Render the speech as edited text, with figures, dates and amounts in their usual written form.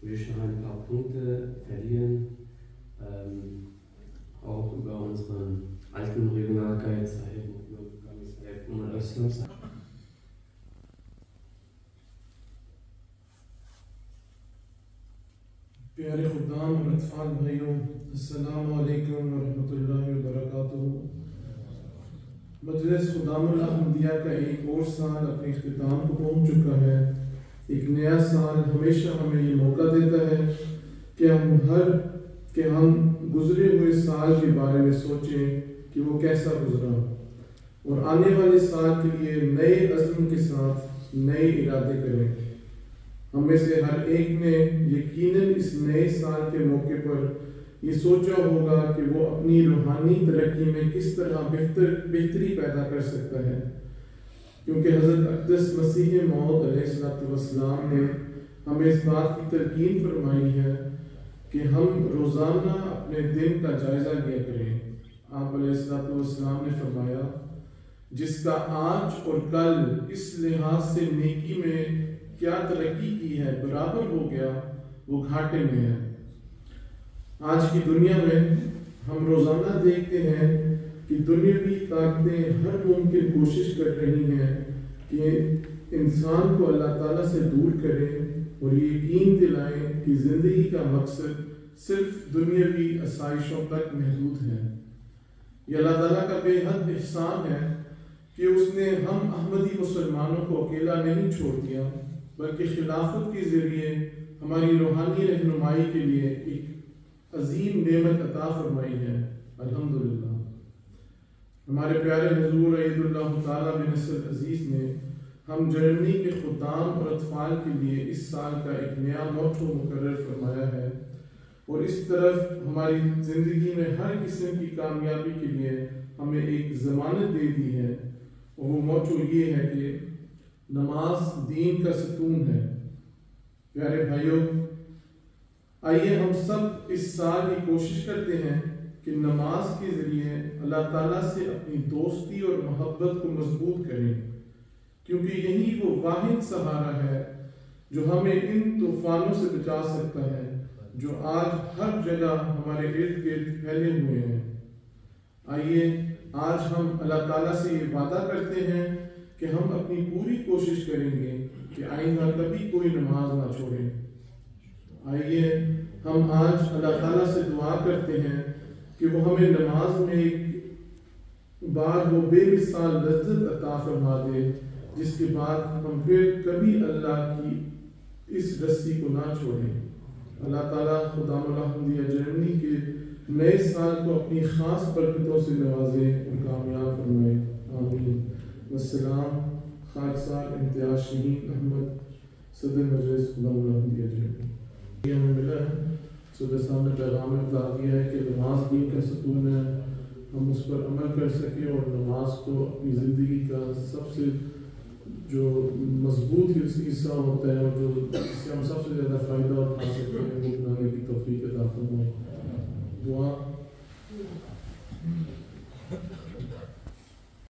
würde ich noch ein paar Punkte verlieren, auch über unseren alten Regionalguide Islam. پیارے خدام اور اطفال بھائیوں، السلام علیکم ورحمۃ اللہ وبرکاتہ۔ مجلس خدام الاحمدیہ کا ایک اور سال اپنے اختتام کو پہنچ چکا ہے۔ ایک نیا سال ہمیشہ ہمیں یہ موقع دیتا ہے کہ ہم گزرے ہوئے سال کے بارے میں سوچیں کہ وہ کیسا گزرا، اور آنے والے سال کے لیے نئے عزم کے ساتھ نئے ارادے کریں۔ ہم میں سے ہر ایک نے یقیناً اس نئے سال کے موقع پر یہ سوچا ہوگا کہ وہ اپنی روحانی ترقی میں کس طرح بہتری پیدا کر سکتا ہے، کیونکہ حضرت اقدس مسیح موعود علیہ السلام نے ہمیں اس بات کی تلقین فرمائی ہے کہ ہم روزانہ اپنے دن کا جائزہ لیا کریں۔ آپ علیہ السلام نے فرمایا، جس کا آج اور کل اس لحاظ سے نیکی میں کیا ترقی کی ہے برابر ہو گیا، وہ گھاٹے میں ہے۔ آج کی دنیا میں ہم روزانہ دیکھتے ہیں کہ دنیاوی طاقتیں ہر ممکن کوشش کر رہی ہیں کہ انسان کو اللہ تعالیٰ سے دور کریں اور یہ یقین دلائیں کہ زندگی کا مقصد صرف دنیاوی آسائشوں تک محدود ہے۔ یہ اللہ تعالیٰ کا بے حد احسان ہے کہ اس نے ہم احمدی مسلمانوں کو اکیلا نہیں چھوڑ دیا، بلکہ خلافت کے ذریعے ہماری روحانی رہنمائی کے لیے ایک عظیم نعمت عطا فرمائی ہے۔ الحمدللہ۔ ہمارے پیارے حضور عید اللہ تعالیٰ بن نصر عزیز نے ہم جرمنی کے خدام اور اطفال کے لیے اس سال کا ایک نیا موٹو مقرر فرمایا ہے، اور اس طرف ہماری زندگی میں ہر قسم کی کامیابی کے لیے ہمیں ایک ضمانت دے دی ہے، اور وہ موٹو یہ ہے کہ نماز دین کا ستون ہے۔ پیارے بھائیوں، آئیے ہم سب اس سال یہ کوشش کرتے ہیں کہ نماز کے ذریعے اللہ تعالیٰ سے اپنی دوستی اور محبت کو مضبوط کریں، کیونکہ یہی وہ واحد سہارا ہے جو ہمیں ان طوفانوں سے بچا سکتا ہے جو آج ہر جگہ ہمارے ارد گرد پھیلے ہوئے ہیں۔ آئیے آج ہم اللہ تعالیٰ سے یہ وعدہ کرتے ہیں کہ ہم اپنی پوری کوشش کریں گے کہ آئندہ کبھی کوئی نماز نہ چھوڑیں۔ آئیے ہم آج اللہ تعالیٰ سے دعا کرتے ہیں کہ وہ ہمیں نماز میں ایک بار وہ بے مثال لذت عطا فرما دے، جس کے بعد ہم پھر کبھی اللہ کی اس رسی کو نہ چھوڑیں۔ اللہ تعالیٰ خدام الاحمدیہ جرمنی کے نئے سال کو اپنی خاص برکتوں سے نوازے اور کامیاب فرمائے۔ آمین۔ والسلام خاکسار امتیاز شہید احمد، صدر مجلس خدام الاحمدیہ جرمنی۔ ہمیں ملا ہے صدر صاحب نے پیغام میں بتا دیا ہے کہ نماز دین کا ستون ہے، ہم اس پر عمل کر سکیں اور نماز کو اپنی زندگی کا سب سے جو مضبوط حصہ ہوتا ہے اور جو اس سے ہم سب سے زیادہ فائدہ اٹھا سکتے ہیں وہ بنانے کی توفیق عطا فرمائے۔ دعا